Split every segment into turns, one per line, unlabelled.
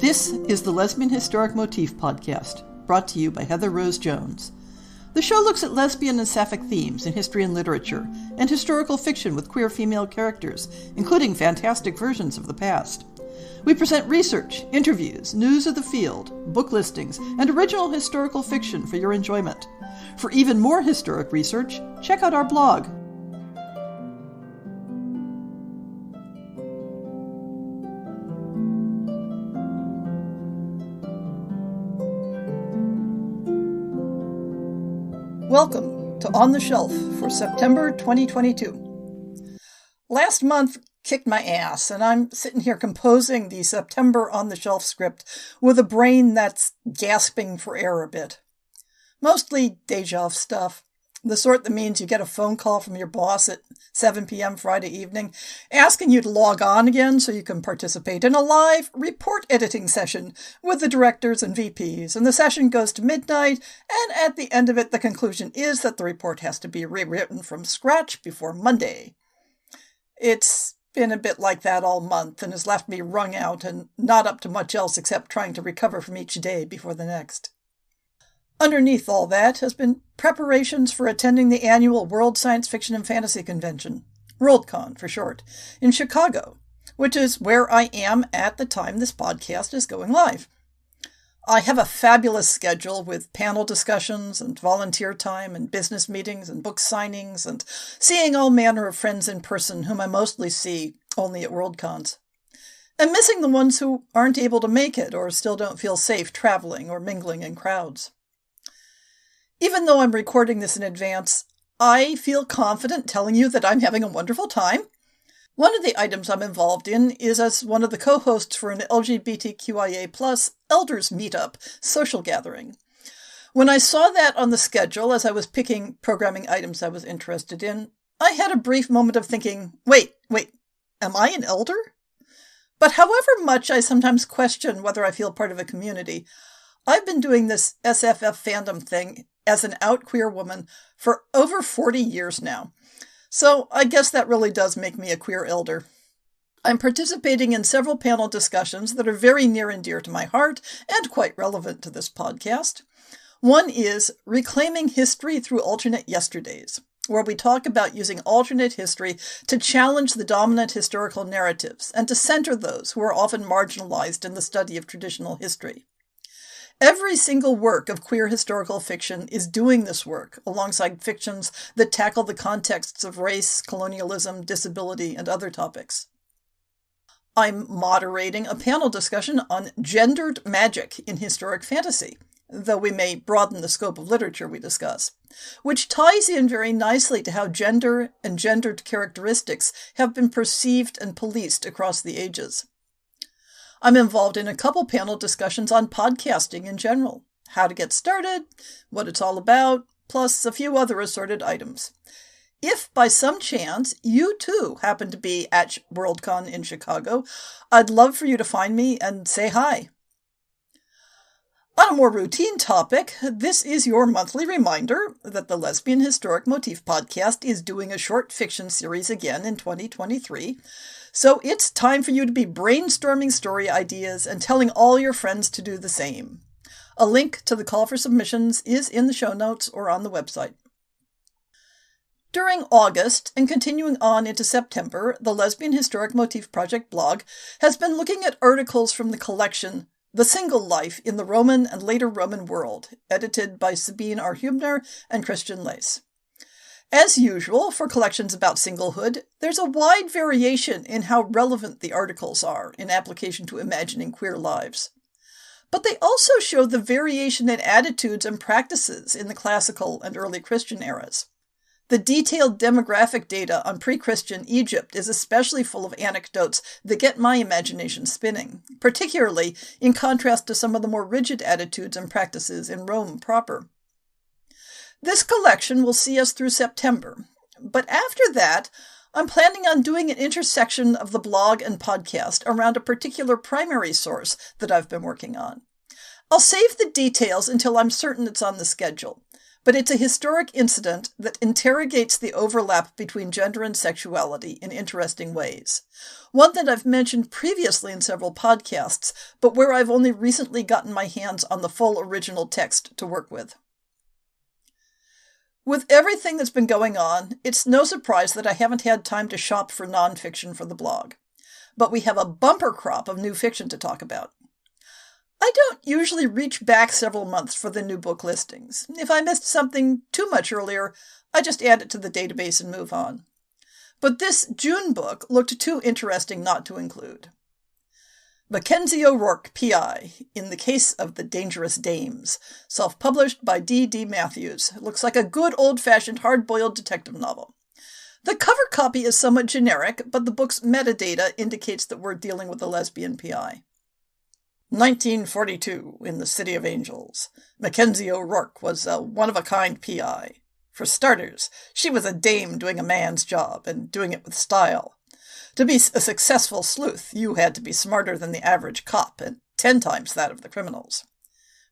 This is the Lesbian Historic Motif Podcast, brought to you by Heather Rose Jones. The show looks at lesbian and sapphic themes in history and literature, and historical fiction with queer female characters, including fantastic versions of the past. We present research, interviews, news of the field, book listings, and original historical fiction for your enjoyment. For even more historic research, check out our blog. Welcome to On the Shelf for September 2022. Last month kicked my ass, and I'm sitting here composing the September On the Shelf script with a brain that's gasping for air a bit. Mostly deja stuff, the sort that means you get a phone call from your boss at 7 p.m. Friday evening asking you to log on again so you can participate in a live report editing session with the directors and VPs, and the session goes to midnight, and at the end of it the conclusion is that the report has to be rewritten from scratch before Monday. It's been a bit like that all month and has left me wrung out and not up to much else except trying to recover from each day before the next. Underneath all that has been preparations for attending the annual World Science Fiction and Fantasy Convention, Worldcon for short, in Chicago, which is where I am at the time this podcast is going live. I have a fabulous schedule with panel discussions and volunteer time and business meetings and book signings and seeing all manner of friends in person whom I mostly see only at Worldcons. And missing the ones who aren't able to make it or still don't feel safe traveling or mingling in crowds. Even though I'm recording this in advance, I feel confident telling you that I'm having a wonderful time. One of the items I'm involved in is as one of the co-hosts for an LGBTQIA+ Elders Meetup social gathering. When I saw that on the schedule as I was picking programming items I was interested in, I had a brief moment of thinking, wait, am I an elder? But however much I sometimes question whether I feel part of a community, I've been doing this SFF fandom thing as an out queer woman for over 40 years now. So I guess that really does make me a queer elder. I'm participating in several panel discussions that are very near and dear to my heart and quite relevant to this podcast. One is Reclaiming History Through Alternate Yesterdays, where we talk about using alternate history to challenge the dominant historical narratives and to center those who are often marginalized in the study of traditional history. Every single work of queer historical fiction is doing this work alongside fictions that tackle the contexts of race, colonialism, disability, and other topics. I'm moderating a panel discussion on gendered magic in historic fantasy, though we may broaden the scope of literature we discuss, which ties in very nicely to how gender and gendered characteristics have been perceived and policed across the ages. I'm involved in a couple panel discussions on podcasting in general, how to get started, what it's all about, plus a few other assorted items. If by some chance you too happen to be at Worldcon in Chicago, I'd love for you to find me and say hi. On a more routine topic, this is your monthly reminder that the Lesbian Historic Motif Podcast is doing a short fiction series again in 2023. So it's time for you to be brainstorming story ideas and telling all your friends to do the same. A link to the call for submissions is in the show notes or on the website. During August and continuing on into September, the Lesbian Historic Motif Project blog has been looking at articles from the collection The Single Life in the Roman and Later Roman World, edited by Sabine R. Hübner and Christian Lace. As usual, for collections about singlehood, there's a wide variation in how relevant the articles are in application to imagining queer lives. But they also show the variation in attitudes and practices in the classical and early Christian eras. The detailed demographic data on pre-Christian Egypt is especially full of anecdotes that get my imagination spinning, particularly in contrast to some of the more rigid attitudes and practices in Rome proper. This collection will see us through September, but after that, I'm planning on doing an intersection of the blog and podcast around a particular primary source that I've been working on. I'll save the details until I'm certain it's on the schedule, but it's a historic incident that interrogates the overlap between gender and sexuality in interesting ways. One that I've mentioned previously in several podcasts, but where I've only recently gotten my hands on the full original text to work with. With everything that's been going on, it's no surprise that I haven't had time to shop for nonfiction for the blog. But we have a bumper crop of new fiction to talk about. I don't usually reach back several months for the new book listings. If I missed something too much earlier, I just add it to the database and move on. But this June book looked too interesting not to include. Mackenzie O'Rourke, P.I., In the Case of the Dangerous Dames, self-published by D.D. Matthews. Looks like a good old-fashioned hard-boiled detective novel. The cover copy is somewhat generic, but the book's metadata indicates that we're dealing with a lesbian P.I. 1942, in the City of Angels. Mackenzie O'Rourke was a one-of-a-kind P.I. For starters, she was a dame doing a man's job, and doing it with style. To be a successful sleuth, you had to be smarter than the average cop, and 10 times that of the criminals.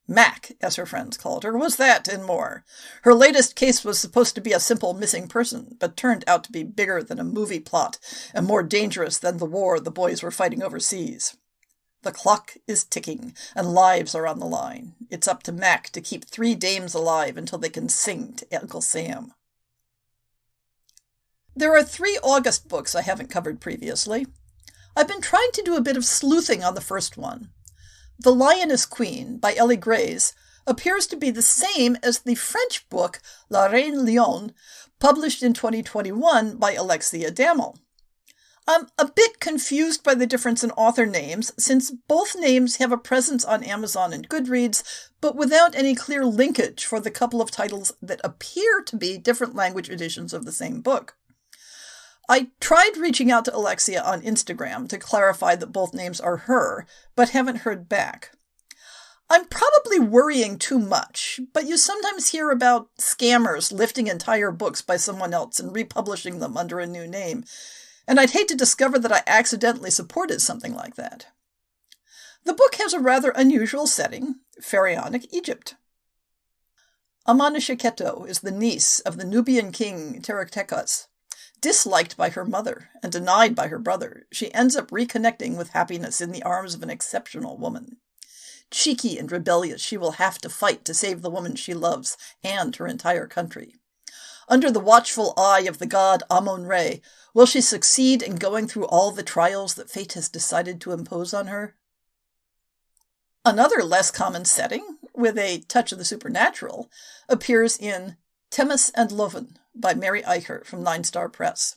Mac, as her friends called her, was that and more. Her latest case was supposed to be a simple missing person, but turned out to be bigger than a movie plot, and more dangerous than the war the boys were fighting overseas. The clock is ticking, and lives are on the line. It's up to Mac to keep 3 dames alive until they can sing to Uncle Sam. There are 3 August books I haven't covered previously. I've been trying to do a bit of sleuthing on the first one. The Lioness Queen, by Ellie Grays, appears to be the same as the French book La Reine Lion, published in 2021 by Alexia Damel. I'm a bit confused by the difference in author names, since both names have a presence on Amazon and Goodreads, but without any clear linkage for the couple of titles that appear to be different language editions of the same book. I tried reaching out to Alexia on Instagram to clarify that both names are her, but haven't heard back. I'm probably worrying too much, but you sometimes hear about scammers lifting entire books by someone else and republishing them under a new name, and I'd hate to discover that I accidentally supported something like that. The book has a rather unusual setting, Pharaonic Egypt. Amanishiketo is the niece of the Nubian king Terektekas. Disliked by her mother and denied by her brother, she ends up reconnecting with happiness in the arms of an exceptional woman. Cheeky and rebellious, she will have to fight to save the woman she loves and her entire country. Under the watchful eye of the god Amun-Re, will she succeed in going through all the trials that fate has decided to impose on her? Another less common setting, with a touch of the supernatural, appears in Themis and Loven by Mary Eicher from 9 Star Press.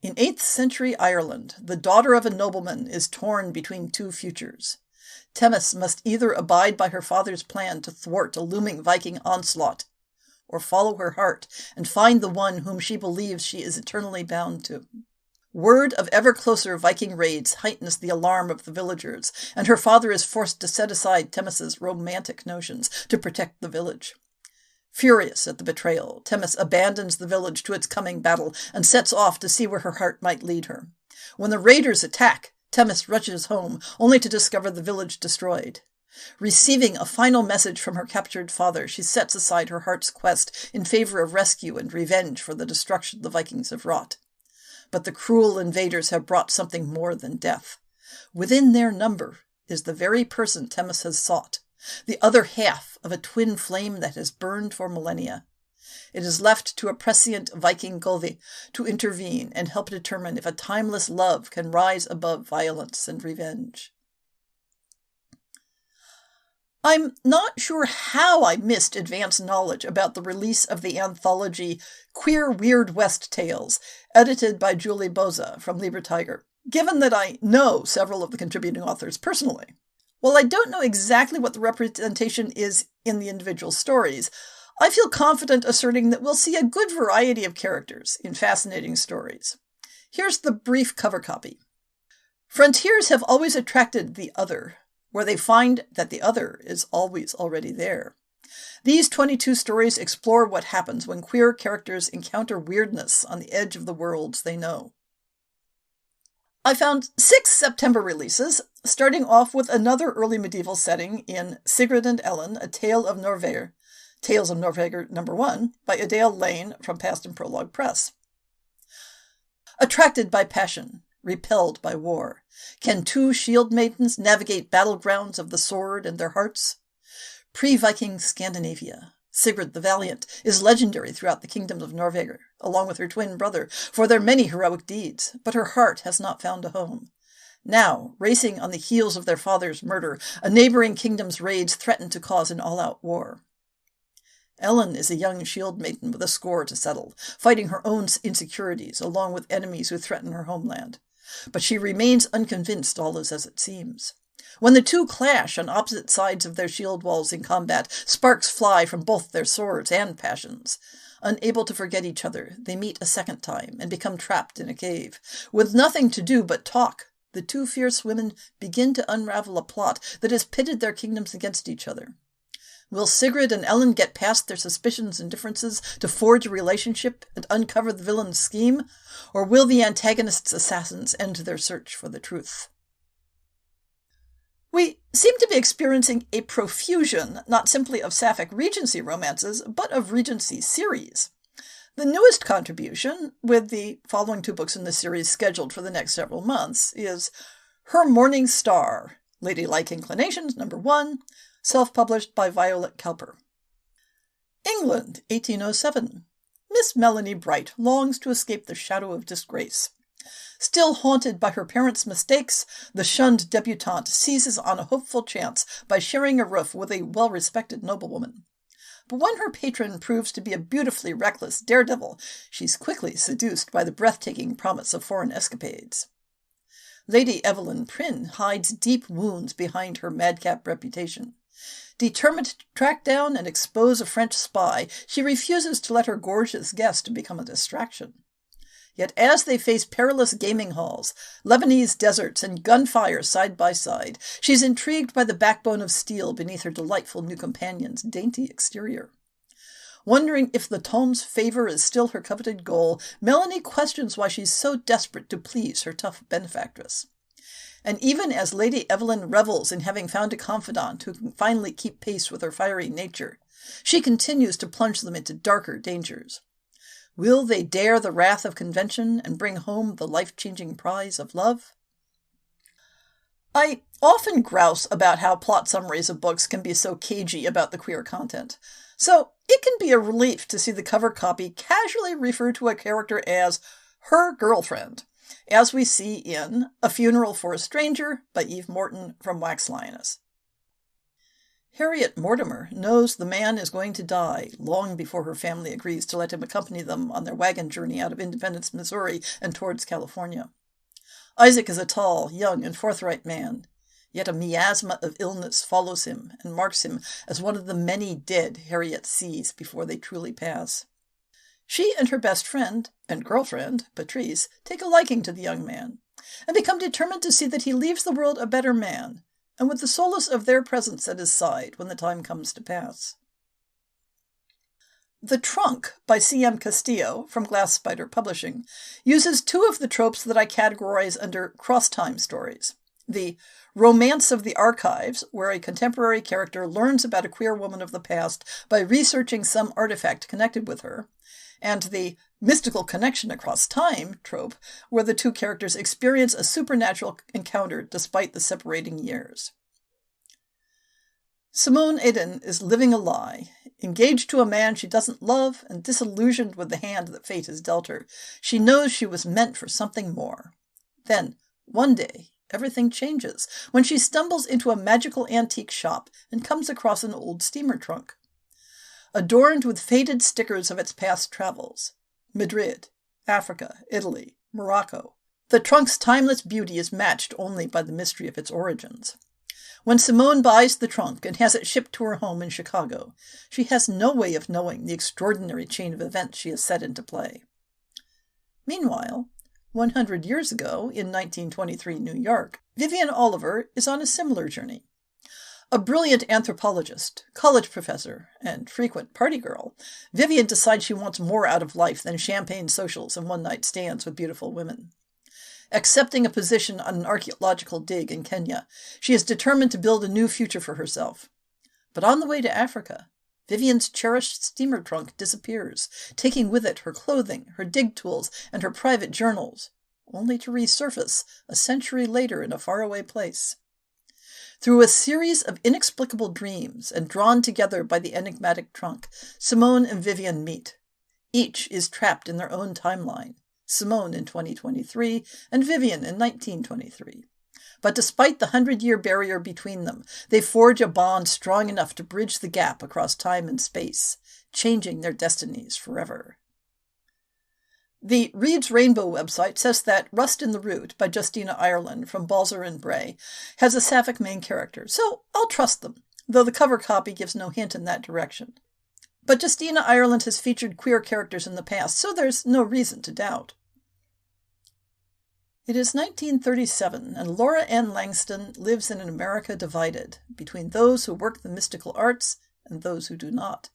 In 8th century Ireland, the daughter of a nobleman is torn between 2 futures. Themis must either abide by her father's plan to thwart a looming Viking onslaught, or follow her heart and find the one whom she believes she is eternally bound to. Word of ever closer Viking raids heightens the alarm of the villagers, and her father is forced to set aside Themis's romantic notions to protect the village. Furious at the betrayal, Themis abandons the village to its coming battle and sets off to see where her heart might lead her. When the raiders attack, Themis rushes home, only to discover the village destroyed. Receiving a final message from her captured father, she sets aside her heart's quest in favor of rescue and revenge for the destruction the Vikings have wrought. But the cruel invaders have brought something more than death. Within their number is the very person Themis has sought, the other half of a twin flame that has burned for millennia. It is left to a prescient Viking Gothi to intervene and help determine if a timeless love can rise above violence and revenge. I'm not sure how I missed advance knowledge about the release of the anthology Queer Weird West Tales, edited by Julie Boza from LibreTiger, given that I know several of the contributing authors personally. While I don't know exactly what the representation is in the individual stories, I feel confident asserting that we'll see a good variety of characters in fascinating stories. Here's the brief cover copy. Frontiers have always attracted the other, where they find that the other is always already there. These 22 stories explore what happens when queer characters encounter weirdness on the edge of the worlds they know. I found 6 September releases, starting off with another early medieval setting in Sigrid and Ellen, A Tale of Norvair, Tales of Norveger #1 by Adele Lane from Past and Prologue Press. Attracted by passion, repelled by war, can two shield maidens navigate battlegrounds of the sword in their hearts? Pre-Viking Scandinavia, Sigrid the Valiant is legendary throughout the kingdoms of Norveger, along with her twin brother, for their many heroic deeds, but her heart has not found a home. Now, racing on the heels of their father's murder, a neighboring kingdom's raids threaten to cause an all-out war. Ellen is a young shield maiden with a score to settle, fighting her own insecurities along with enemies who threaten her homeland. But she remains unconvinced all is as it seems. When the two clash on opposite sides of their shield walls in combat, sparks fly from both their swords and passions. Unable to forget each other, they meet a second time and become trapped in a cave. With nothing to do but talk, the two fierce women begin to unravel a plot that has pitted their kingdoms against each other. Will Sigrid and Ellen get past their suspicions and differences to forge a relationship and uncover the villain's scheme? Or will the antagonist's assassins end their search for the truth? We seem to be experiencing a profusion, not simply of sapphic Regency romances, but of Regency series. The newest contribution, with the following 2 books in the series scheduled for the next several months, is Her Morning Star, Ladylike Inclinations, #1, self-published by Violet Kelper. England, 1807. Miss Melanie Bright longs to escape the shadow of disgrace. Still haunted by her parents' mistakes, the shunned debutante seizes on a hopeful chance by sharing a roof with a well-respected noblewoman. But when her patron proves to be a beautifully reckless daredevil, she's quickly seduced by the breathtaking promise of foreign escapades. Lady Evelyn Prynne hides deep wounds behind her madcap reputation. Determined to track down and expose a French spy, she refuses to let her gorgeous guest become a distraction. Yet as they face perilous gaming halls, Lebanese deserts, and gunfire side by side, she's intrigued by the backbone of steel beneath her delightful new companion's dainty exterior. Wondering if the Tom's favor is still her coveted goal, Melanie questions why she's so desperate to please her tough benefactress. And even as Lady Evelyn revels in having found a confidant who can finally keep pace with her fiery nature, she continues to plunge them into darker dangers. Will they dare the wrath of convention and bring home the life-changing prize of love? I often grouse about how plot summaries of books can be so cagey about the queer content, so it can be a relief to see the cover copy casually refer to a character as her girlfriend, as we see in A Funeral for a Stranger by Eve Morton from Wax Lioness. Harriet Mortimer knows the man is going to die long before her family agrees to let him accompany them on their wagon journey out of Independence, Missouri, and towards California. Isaac is a tall, young, and forthright man, yet a miasma of illness follows him and marks him as one of the many dead Harriet sees before they truly pass. She and her best friend and girlfriend, Patrice, take a liking to the young man and become determined to see that he leaves the world a better man, and with the solace of their presence at his side when the time comes to pass. The Trunk by C.M. Castillo from Glass Spider Publishing uses 2 of the tropes that I categorize under cross-time stories. The romance of the archives, where a contemporary character learns about a queer woman of the past by researching some artifact connected with her, and the mystical connection across time trope, where the 2 characters experience a supernatural encounter despite the separating years. Simone Eden is living a lie. Engaged to a man she doesn't love and disillusioned with the hand that fate has dealt her, she knows she was meant for something more. Then, one day, everything changes when she stumbles into a magical antique shop and comes across an old steamer trunk. Adorned with faded stickers of its past travels, Madrid, Africa, Italy, Morocco, the trunk's timeless beauty is matched only by the mystery of its origins. When Simone buys the trunk and has it shipped to her home in Chicago, she has no way of knowing the extraordinary chain of events she has set into play. Meanwhile, 100 years ago, in 1923 New York, Vivian Oliver is on a similar journey. A brilliant anthropologist, college professor, and frequent party girl, Vivian decides she wants more out of life than champagne socials and one-night stands with beautiful women. Accepting a position on an archaeological dig in Kenya, she is determined to build a new future for herself. But on the way to Africa, Vivian's cherished steamer trunk disappears, taking with it her clothing, her dig tools, and her private journals, only to resurface a century later in a faraway place. Through a series of inexplicable dreams and drawn together by the enigmatic trunk, Simone and Vivian meet. Each is trapped in their own timeline, Simone in 2023 and Vivian in 1923. But despite the 100-year barrier between them, they forge a bond strong enough to bridge the gap across time and space, changing their destinies forever. The Reed's Rainbow website says that Rust in the Root by Justina Ireland from Balzer and Bray has a sapphic main character, so I'll trust them, though the cover copy gives no hint in that direction. But Justina Ireland has featured queer characters in the past, so there's no reason to doubt. It is 1937, and Laura Ann Langston lives in an America divided between those who work the mystical arts and those who do not.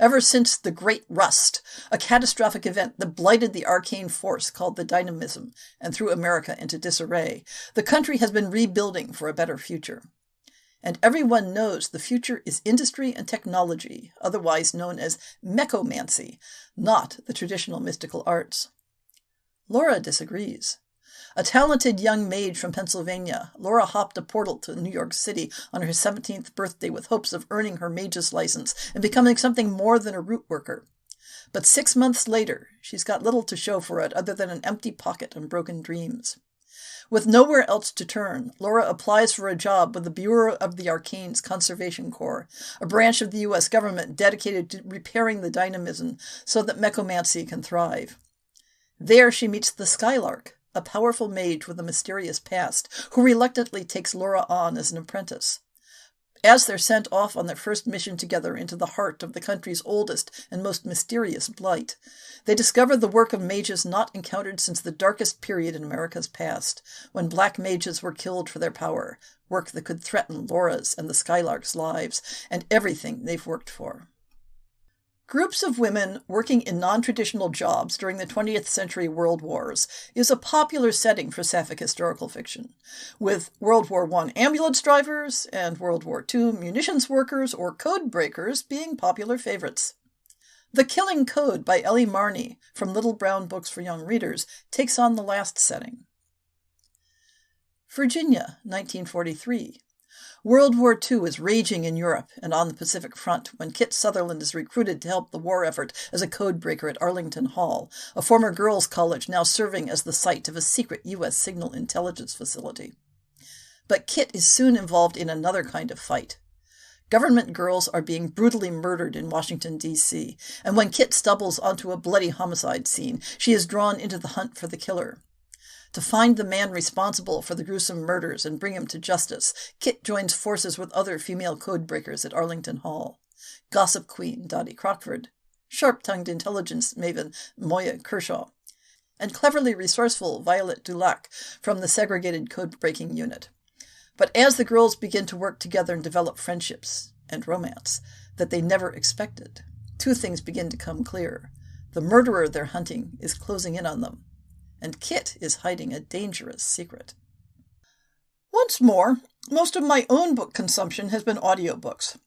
Ever since the Great Rust, a catastrophic event that blighted the arcane force called the dynamism and threw America into disarray, the country has been rebuilding for a better future. And everyone knows the future is industry and technology, otherwise known as mechomancy, not the traditional mystical arts. Laura disagrees. A talented young mage from Pennsylvania, Laura hopped a portal to New York City on her 17th birthday with hopes of earning her mage's license and becoming something more than a root worker. But 6 months later, she's got little to show for it other than an empty pocket and broken dreams. With nowhere else to turn, Laura applies for a job with the Bureau of the Arcane's Conservation Corps, a branch of the U.S. government dedicated to repairing the dynamism so that mechomancy can thrive. There she meets the Skylark, a powerful mage with a mysterious past, who reluctantly takes Laura on as an apprentice. As they're sent off on their first mission together into the heart of the country's oldest and most mysterious blight, they discover the work of mages not encountered since the darkest period in America's past, when black mages were killed for their power, work that could threaten Laura's and the Skylark's lives, and everything they've worked for. Groups of women working in non-traditional jobs during the 20th century world wars is a popular setting for sapphic historical fiction, with World War I ambulance drivers and World War II munitions workers or code breakers being popular favorites. The Killing Code by Ellie Marney from Little Brown Books for Young Readers takes on the last setting. Virginia, 1943. World War II is raging in Europe and on the Pacific Front when Kit Sutherland is recruited to help the war effort as a codebreaker at Arlington Hall, a former girls' college now serving as the site of a secret U.S. signal intelligence facility. But Kit is soon involved in another kind of fight. Government girls are being brutally murdered in Washington, D.C., and when Kit stumbles onto a bloody homicide scene, she is drawn into the hunt for the killer. To find the man responsible for the gruesome murders and bring him to justice, Kit joins forces with other female codebreakers at Arlington Hall. Gossip Queen Dottie Crockford, sharp-tongued intelligence maven Moya Kershaw, and cleverly resourceful Violet Dulac from the segregated code-breaking unit. But as the girls begin to work together and develop friendships and romance that they never expected, two things begin to come clear. The murderer they're hunting is closing in on them, and Kit is hiding a dangerous secret. Once more, most of my own book consumption has been audiobooks.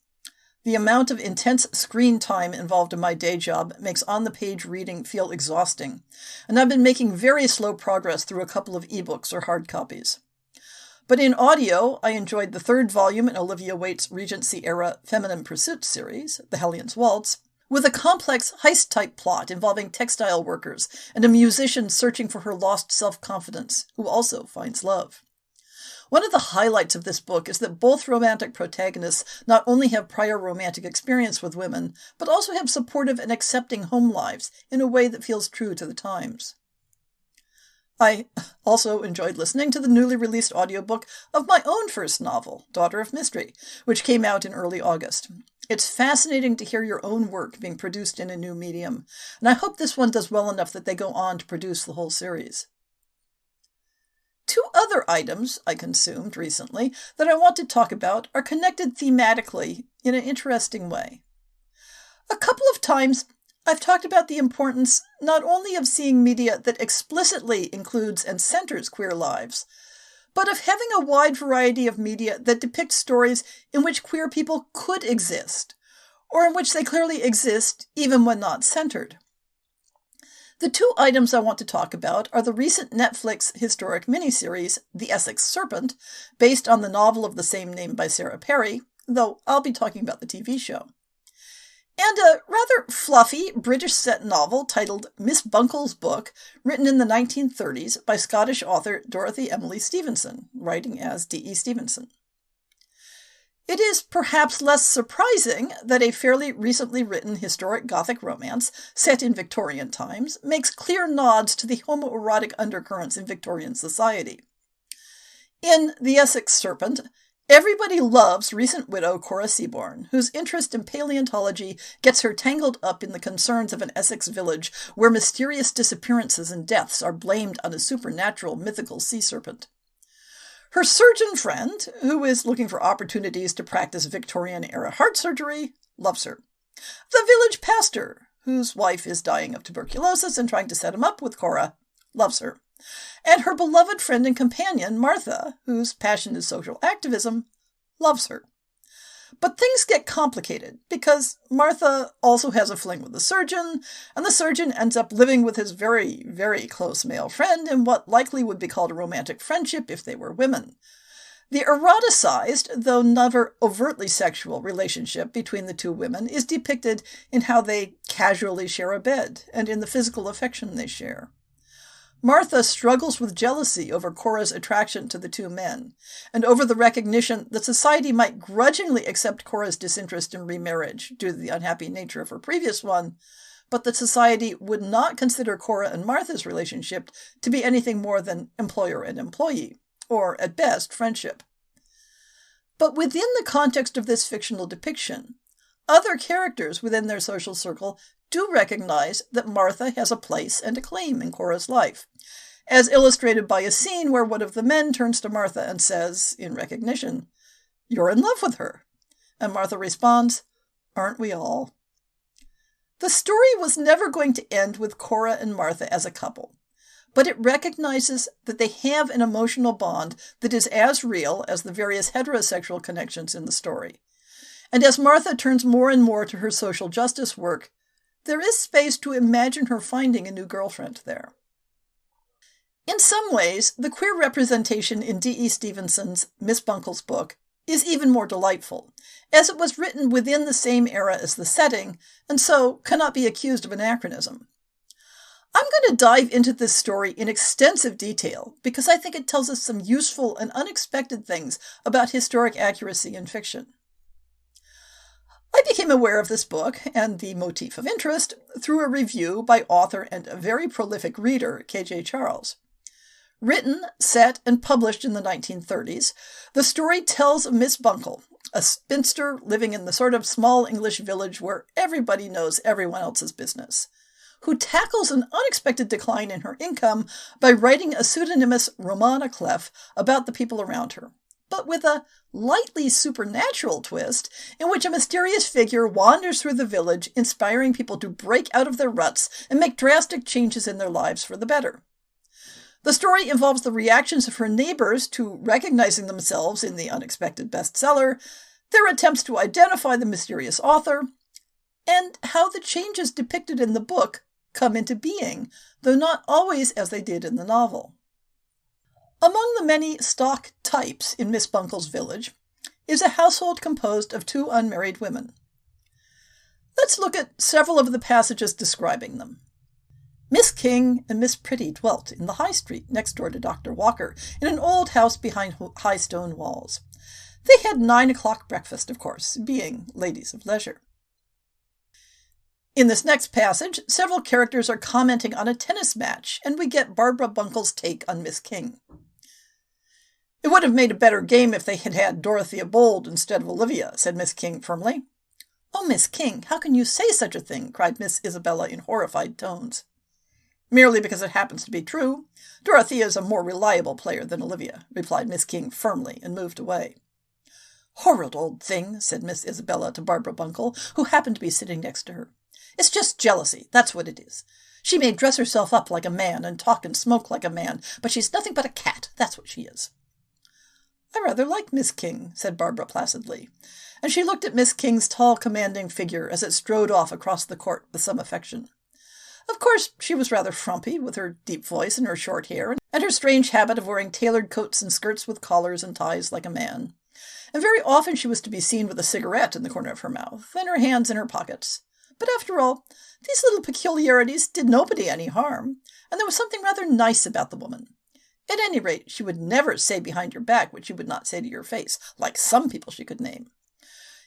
The amount of intense screen time involved in my day job makes on-the-page reading feel exhausting, and I've been making very slow progress through a couple of ebooks or hard copies. But in audio, I enjoyed the third volume in Olivia Waite's Regency-era Feminine Pursuit series, The Hellion's Waltz, with a complex heist-type plot involving textile workers and a musician searching for her lost self-confidence, who also finds love. One of the highlights of this book is that both romantic protagonists not only have prior romantic experience with women, but also have supportive and accepting home lives in a way that feels true to the times. I also enjoyed listening to the newly released audiobook of my own first novel, Daughter of Mystery, which came out in early August. It's fascinating to hear your own work being produced in a new medium, and I hope this one does well enough that they go on to produce the whole series. Two other items I consumed recently that I want to talk about are connected thematically in an interesting way. A couple of times I've talked about the importance not only of seeing media that explicitly includes and centers queer lives, but of having a wide variety of media that depicts stories in which queer people could exist, or in which they clearly exist even when not centered. The two items I want to talk about are the recent Netflix historic miniseries, The Essex Serpent, based on the novel of the same name by Sarah Perry, though I'll be talking about the TV show, and a rather fluffy British set novel titled Miss Bunkle's Book, written in the 1930s by Scottish author Dorothy Emily Stevenson, writing as D.E. Stevenson. It is perhaps less surprising that a fairly recently written historic Gothic romance set in Victorian times makes clear nods to the homoerotic undercurrents in Victorian society. In The Essex Serpent, everybody loves recent widow Cora Seaborn, whose interest in paleontology gets her tangled up in the concerns of an Essex village where mysterious disappearances and deaths are blamed on a supernatural mythical sea serpent. Her surgeon friend, who is looking for opportunities to practice Victorian-era heart surgery, loves her. The village pastor, whose wife is dying of tuberculosis and trying to set him up with Cora, loves her. And her beloved friend and companion, Martha, whose passion is social activism, loves her. But things get complicated because Martha also has a fling with the surgeon, and the surgeon ends up living with his very, very close male friend in what likely would be called a romantic friendship if they were women. The eroticized, though never overtly sexual, relationship between the two women is depicted in how they casually share a bed and in the physical affection they share. Martha struggles with jealousy over Cora's attraction to the two men, and over the recognition that society might grudgingly accept Cora's disinterest in remarriage due to the unhappy nature of her previous one, but that society would not consider Cora and Martha's relationship to be anything more than employer and employee, or at best, friendship. But within the context of this fictional depiction, other characters within their social circle do recognize that Martha has a place and a claim in Cora's life, as illustrated by a scene where one of the men turns to Martha and says, in recognition, "You're in love with her." And Martha responds, "Aren't we all?" The story was never going to end with Cora and Martha as a couple, but it recognizes that they have an emotional bond that is as real as the various heterosexual connections in the story. And as Martha turns more and more to her social justice work, there is space to imagine her finding a new girlfriend there. In some ways, the queer representation in D.E. Stevenson's Miss Bunkle's Book is even more delightful, as it was written within the same era as the setting, and so cannot be accused of anachronism. I'm going to dive into this story in extensive detail because I think it tells us some useful and unexpected things about historic accuracy in fiction. I became aware of this book and the motif of interest through a review by author and a very prolific reader, K.J. Charles. Written, set, and published in the 1930s, the story tells of Miss Bunkle, a spinster living in the sort of small English village where everybody knows everyone else's business, who tackles an unexpected decline in her income by writing a pseudonymous roman à clef about the people around her, but with a lightly supernatural twist in which a mysterious figure wanders through the village, inspiring people to break out of their ruts and make drastic changes in their lives for the better. The story involves the reactions of her neighbors to recognizing themselves in the unexpected bestseller, their attempts to identify the mysterious author, and how the changes depicted in the book come into being, though not always as they did in the novel. Among the many stock types in Miss Bunkle's village is a household composed of two unmarried women. Let's look at several of the passages describing them. Miss King and Miss Pretty dwelt in the High Street next door to Dr. Walker, in an old house behind high stone walls. They had 9 o'clock breakfast, of course, being ladies of leisure. In this next passage, several characters are commenting on a tennis match, and we get Barbara Bunkle's take on Miss King. "It would have made a better game if they had had Dorothea Bold instead of Olivia," said Miss King firmly. "Oh, Miss King, how can you say such a thing?" cried Miss Isabella in horrified tones. "Merely because it happens to be true. Dorothea is a more reliable player than Olivia," replied Miss King firmly, and moved away. "Horrid old thing," said Miss Isabella to Barbara Bunkle, who happened to be sitting next to her. "It's just jealousy, that's what it is. She may dress herself up like a man and talk and smoke like a man, but she's nothing but a cat, that's what she is." "I rather like Miss King," said Barbara placidly, and she looked at Miss King's tall, commanding figure as it strode off across the court with some affection. Of course, she was rather frumpy, with her deep voice and her short hair, and her strange habit of wearing tailored coats and skirts with collars and ties like a man. And very often she was to be seen with a cigarette in the corner of her mouth, and her hands in her pockets. But after all, these little peculiarities did nobody any harm, and there was something rather nice about the woman. At any rate, she would never say behind your back what she would not say to your face, like some people she could name.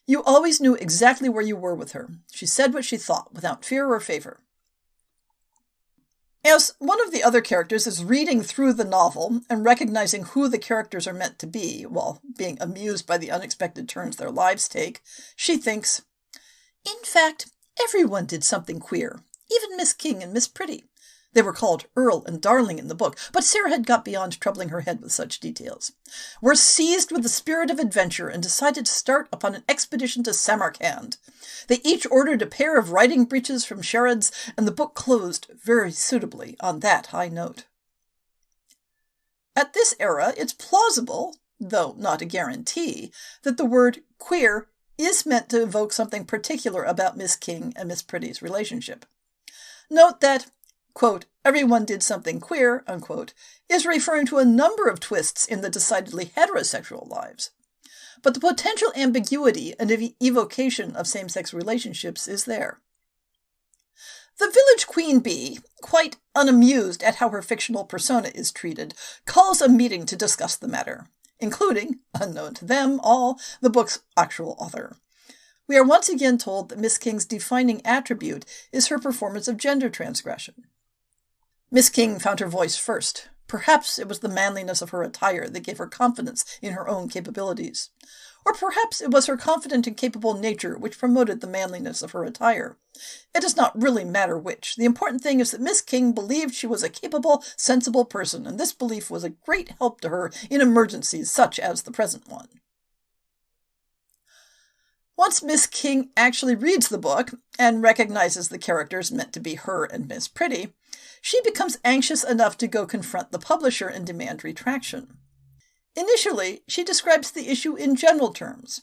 You always knew exactly where you were with her. She said what she thought, without fear or favor. As one of the other characters is reading through the novel and recognizing who the characters are meant to be, while being amused by the unexpected turns their lives take, she thinks, "In fact, everyone did something queer, even Miss King and Miss Pretty." They were called Earl and Darling in the book, but Sarah had got beyond troubling her head with such details. "Were seized with the spirit of adventure and decided to start upon an expedition to Samarkand. They each ordered a pair of riding breeches from Sharad's, and the book closed very suitably on that high note." At this era, it's plausible, though not a guarantee, that the word queer is meant to evoke something particular about Miss King and Miss Pretty's relationship. Note that, quote, "everyone did something queer," unquote, is referring to a number of twists in the decidedly heterosexual lives. But the potential ambiguity and evocation of same-sex relationships is there. The village queen bee, quite unamused at how her fictional persona is treated, calls a meeting to discuss the matter, including, unknown to them all, the book's actual author. We are once again told that Miss King's defining attribute is her performance of gender transgression. Miss King found her voice first. Perhaps it was the manliness of her attire that gave her confidence in her own capabilities. Or perhaps it was her confident and capable nature which promoted the manliness of her attire. It does not really matter which. The important thing is that Miss King believed she was a capable, sensible person, and this belief was a great help to her in emergencies such as the present one. Once Miss King actually reads the book and recognizes the characters meant to be her and Miss Pretty, she becomes anxious enough to go confront the publisher and demand retraction. Initially, she describes the issue in general terms.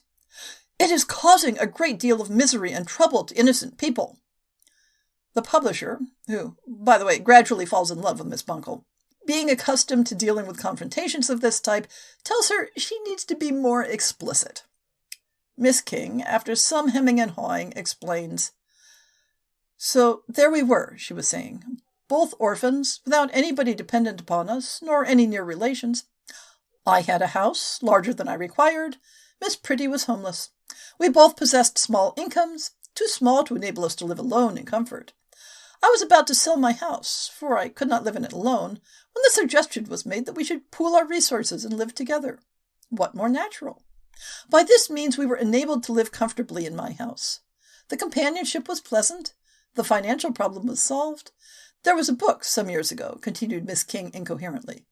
"It is causing a great deal of misery and trouble to innocent people." The publisher, who, by the way, gradually falls in love with Miss Bunkle, being accustomed to dealing with confrontations of this type, tells her she needs to be more explicit. Miss King, after some hemming and hawing, explains, "So there we were," she was saying, "both orphans, without anybody dependent upon us, nor any near relations. I had a house, larger than I required. Miss Pretty was homeless. We both possessed small incomes, too small to enable us to live alone in comfort. I was about to sell my house, for I could not live in it alone, when the suggestion was made that we should pool our resources and live together. What more natural? By this means we were enabled to live comfortably in my house. The companionship was pleasant. The financial problem was solved. There was a book some years ago," continued Miss King incoherently.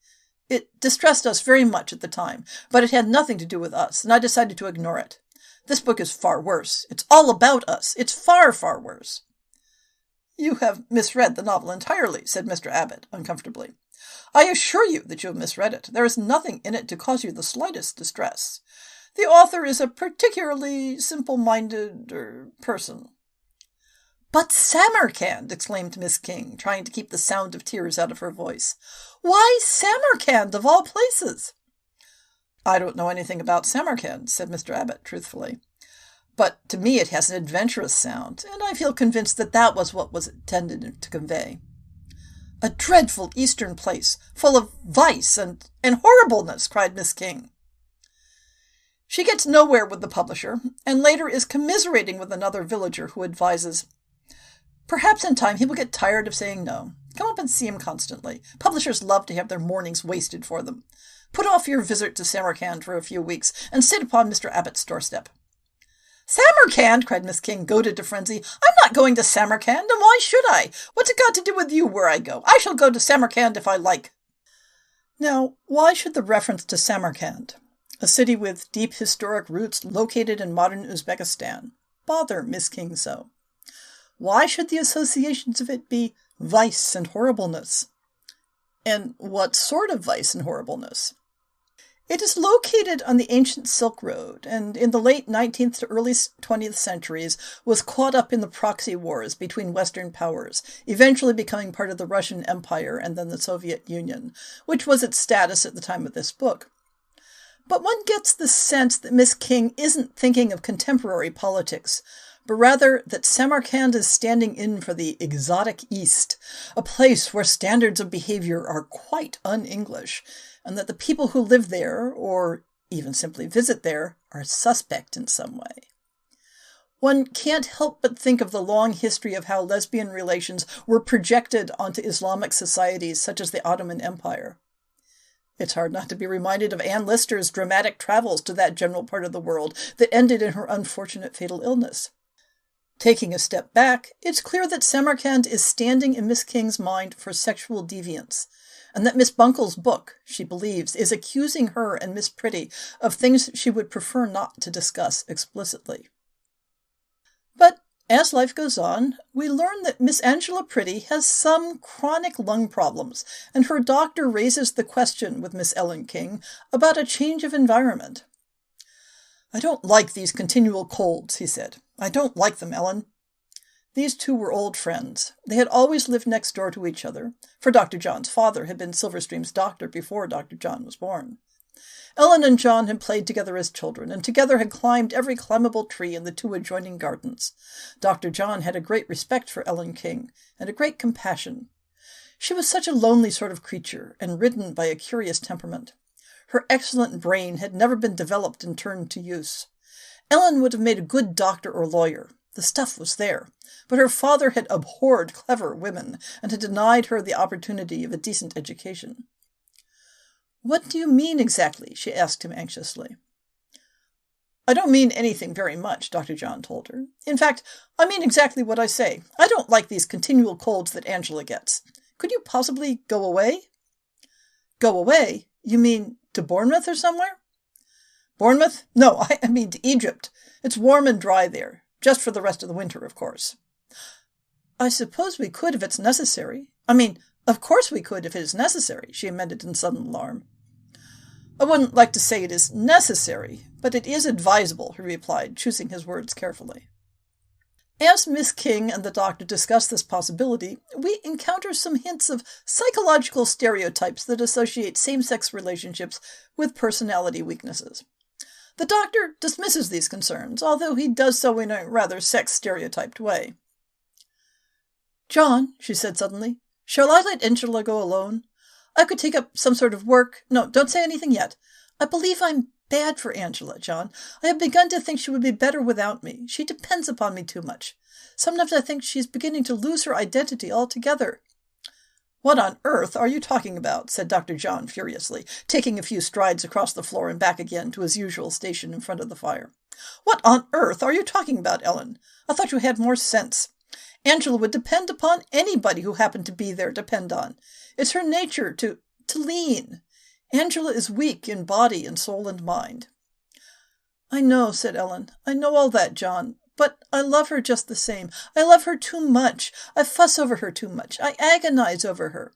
"It distressed us very much at the time, but it had nothing to do with us, and I decided to ignore it. This book is far worse. It's all about us. It's far, far worse." "You have misread the novel entirely," said Mr. Abbott uncomfortably. "I assure you that you have misread it. There is nothing in it to cause you the slightest distress. The author is a particularly simple-minded person." "But Samarkand!" exclaimed Miss King, trying to keep the sound of tears out of her voice. "Why Samarkand, of all places?" "I don't know anything about Samarkand," said Mr. Abbott truthfully. "But to me it has an adventurous sound, and I feel convinced that that was what was intended to convey." "A dreadful eastern place, full of vice and horribleness," cried Miss King. She gets nowhere with the publisher, and later is commiserating with another villager who advises, "Perhaps in time he will get tired of saying no. Come up and see him constantly. Publishers love to have their mornings wasted for them. Put off your visit to Samarkand for a few weeks, and sit upon Mr. Abbott's doorstep." "Samarkand!" cried Miss King, goaded to frenzy. "I'm not going to Samarkand, and why should I? What's it got to do with you where I go? I shall go to Samarkand if I like." Now, why should the reference to Samarkand, a city with deep historic roots located in modern Uzbekistan, bother Miss King so? Why should the associations of it be vice and horribleness? And what sort of vice and horribleness? It is located on the ancient Silk Road, and in the late 19th to early 20th centuries was caught up in the proxy wars between Western powers, eventually becoming part of the Russian Empire and then the Soviet Union, which was its status at the time of this book. But one gets the sense that Miss King isn't thinking of contemporary politics, but rather that Samarkand is standing in for the exotic East, a place where standards of behavior are quite un-English, and that the people who live there, or even simply visit there, are suspect in some way. One can't help but think of the long history of how lesbian relations were projected onto Islamic societies such as the Ottoman Empire. It's hard not to be reminded of Anne Lister's dramatic travels to that general part of the world that ended in her unfortunate fatal illness. Taking a step back, it's clear that Samarkand is standing in Miss King's mind for sexual deviance, and that Miss Bunkle's book, she believes, is accusing her and Miss Pretty of things she would prefer not to discuss explicitly. But as life goes on, we learn that Miss Angela Pretty has some chronic lung problems, and her doctor raises the question with Miss Ellen King about a change of environment. "I don't like these continual colds," he said. "I don't like them, Ellen." These two were old friends. They had always lived next door to each other, for Dr. John's father had been Silverstream's doctor before Dr. John was born. Ellen and John had played together as children, and together had climbed every climbable tree in the two adjoining gardens. Dr. John had a great respect for Ellen King, and a great compassion. She was such a lonely sort of creature, and ridden by a curious temperament. Her excellent brain had never been developed and turned to use. Ellen would have made a good doctor or lawyer. The stuff was there, but her father had abhorred clever women, and had denied her the opportunity of a decent education. "What do you mean exactly?" she asked him anxiously. "I don't mean anything very much," Dr. John told her. "In fact, I mean exactly what I say. I don't like these continual colds that Angela gets. Could you possibly go away?" "Go away? You mean to Bournemouth or somewhere?" "Bournemouth? No, I mean to Egypt. It's warm and dry there. Just for the rest of the winter, of course." "I suppose we could if it's necessary. I mean, of course we could if it is necessary," she amended in sudden alarm. "I wouldn't like to say it is necessary, but it is advisable," he replied, choosing his words carefully. As Miss King and the doctor discuss this possibility, we encounter some hints of psychological stereotypes that associate same-sex relationships with personality weaknesses. The doctor dismisses these concerns, although he does so in a rather sex-stereotyped way. "John," she said suddenly, "shall I let Angela go alone? I could take up some sort of work. No, don't say anything yet. I believe I'm bad for Angela, John. I have begun to think she would be better without me. She depends upon me too much. Sometimes I think she's beginning to lose her identity altogether." "What on earth are you talking about?" said Dr. John furiously, taking a few strides across the floor and back again to his usual station in front of the fire. "What on earth are you talking about, Ellen? I thought you had more sense. Angela would depend upon anybody who happened to be there to depend on. It's her nature to lean. Angela is weak in body and soul and mind." "I know," said Ellen. "I know all that, John. But I love her just the same. I love her too much. I fuss over her too much. I agonize over her."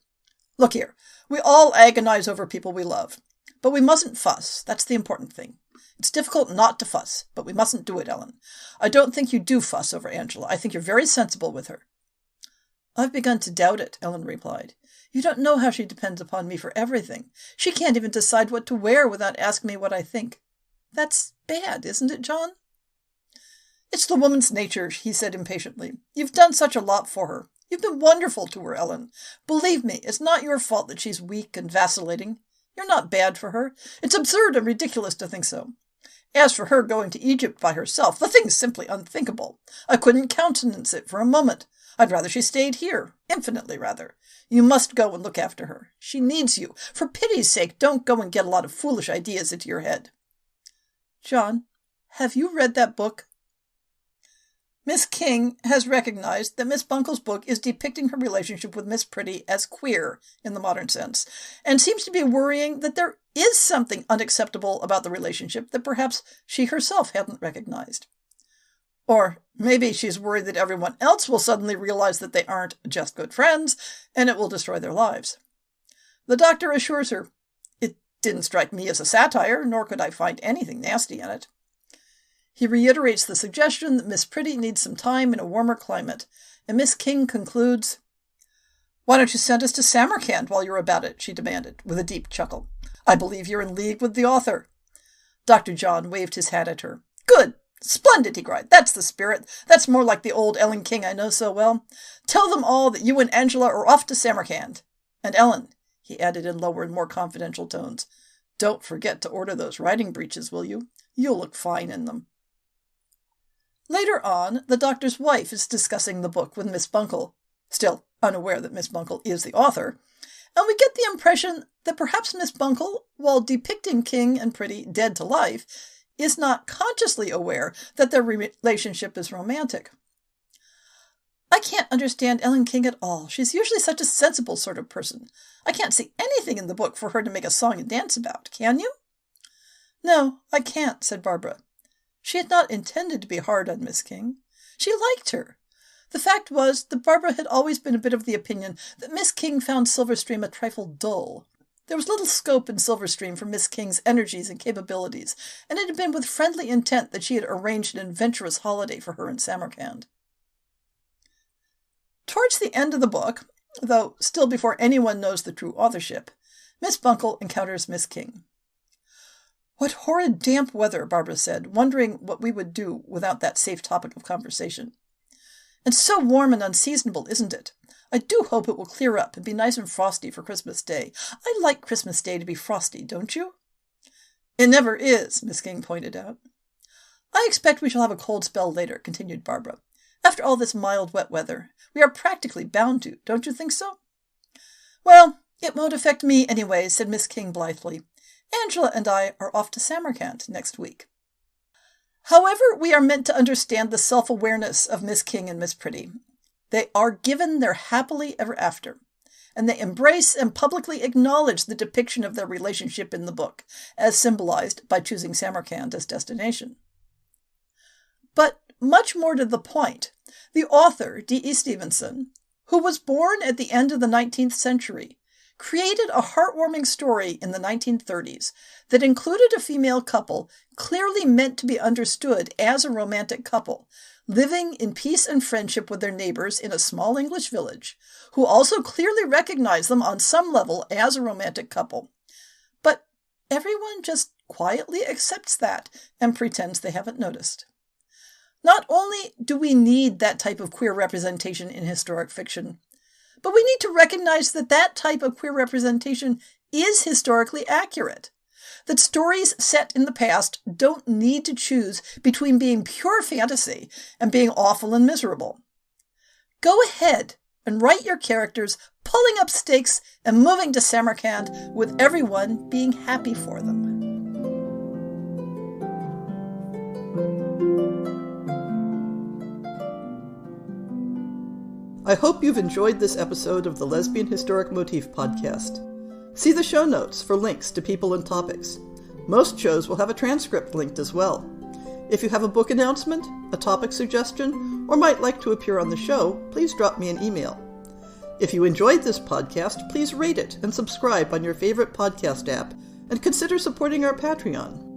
"Look here, we all agonize over people we love. But we mustn't fuss. That's the important thing. It's difficult not to fuss, but we mustn't do it, Ellen. I don't think you do fuss over Angela. I think you're very sensible with her." "I've begun to doubt it," Ellen replied. "You don't know how she depends upon me for everything. She can't even decide what to wear without asking me what I think. That's bad, isn't it, John?" "It's the woman's nature," he said impatiently. "You've done such a lot for her. You've been wonderful to her, Ellen. Believe me, it's not your fault that she's weak and vacillating. You're not bad for her. It's absurd and ridiculous to think so. As for her going to Egypt by herself, the thing's simply unthinkable. I couldn't countenance it for a moment. I'd rather she stayed here, infinitely rather. You must go and look after her. She needs you. For pity's sake, don't go and get a lot of foolish ideas into your head." "John, have you read that book?" Miss King has recognized that Miss Bunkle's book is depicting her relationship with Miss Pretty as queer in the modern sense, and seems to be worrying that there is something unacceptable about the relationship that perhaps she herself hadn't recognized. Or maybe she's worried that everyone else will suddenly realize that they aren't just good friends, and it will destroy their lives. The doctor assures her, "It Didn't strike me as a satire, nor could I find anything nasty in it. He reiterates the suggestion that Miss Pretty needs some time in a warmer climate, and Miss King concludes, "Why don't you send us to Samarkand while you're about it?" she demanded, with a deep chuckle. "I believe you're in league with the author." Dr. John waved his hat at her. "Good! Splendid!" he cried. "That's the spirit. That's more like the old Ellen King I know so well. Tell them all that you and Angela are off to Samarkand. And Ellen," he added in lower and more confidential tones, "don't forget to order those riding breeches, will you? You'll look fine in them." Later on, the doctor's wife is discussing the book with Miss Bunkle, still unaware that Miss Bunkle is the author, and we get the impression that perhaps Miss Bunkle, while depicting King and Pretty dead to life, is not consciously aware that their relationship is romantic. "I can't understand Ellen King at all. She's usually such a sensible sort of person. I can't see anything in the book for her to make a song and dance about. Can you?" "No, I can't," said Barbara. She had not intended to be hard on Miss King. She liked her. The fact was that Barbara had always been a bit of the opinion that Miss King found Silverstream a trifle dull. There was little scope in Silverstream for Miss King's energies and capabilities, and it had been with friendly intent that she had arranged an adventurous holiday for her in Samarkand. Towards the end of the book, though still before anyone knows the true authorship, Miss Bunkle encounters Miss King. "What horrid damp weather," Barbara said, wondering what we would do without that safe topic of conversation. "And so warm and unseasonable, isn't it? I do hope it will clear up and be nice and frosty for Christmas Day. I like Christmas Day to be frosty, don't you?" "It never is," Miss King pointed out. "I expect we shall have a cold spell later," continued Barbara. "After all this mild, wet weather, we are practically bound to, don't you think so?" "Well, it won't affect me anyway," said Miss King blithely. "Angela and I are off to Samarkand next week." However, we are meant to understand the self-awareness of Miss King and Miss Pretty. They are given their happily ever after, and they embrace and publicly acknowledge the depiction of their relationship in the book, as symbolized by choosing Samarkand as destination. But much more to the point, the author, D.E. Stevenson, who was born at the end of the 19th century, created a heartwarming story in the 1930s that included a female couple clearly meant to be understood as a romantic couple, living in peace and friendship with their neighbors in a small English village, who also clearly recognized them on some level as a romantic couple. But everyone just quietly accepts that and pretends they haven't noticed. Not only do we need that type of queer representation in historic fiction, but we need to recognize that that type of queer representation is historically accurate. That stories set in the past don't need to choose between being pure fantasy and being awful and miserable. Go ahead and write your characters pulling up stakes and moving to Samarkand with everyone being happy for them. I hope you've enjoyed this episode of the Lesbian Historic Motif Podcast. See the show notes for links to people and topics. Most shows will have a transcript linked as well. If you have a book announcement, a topic suggestion, or might like to appear on the show, please drop me an email. If you enjoyed this podcast, please rate it and subscribe on your favorite podcast app, and consider supporting our Patreon.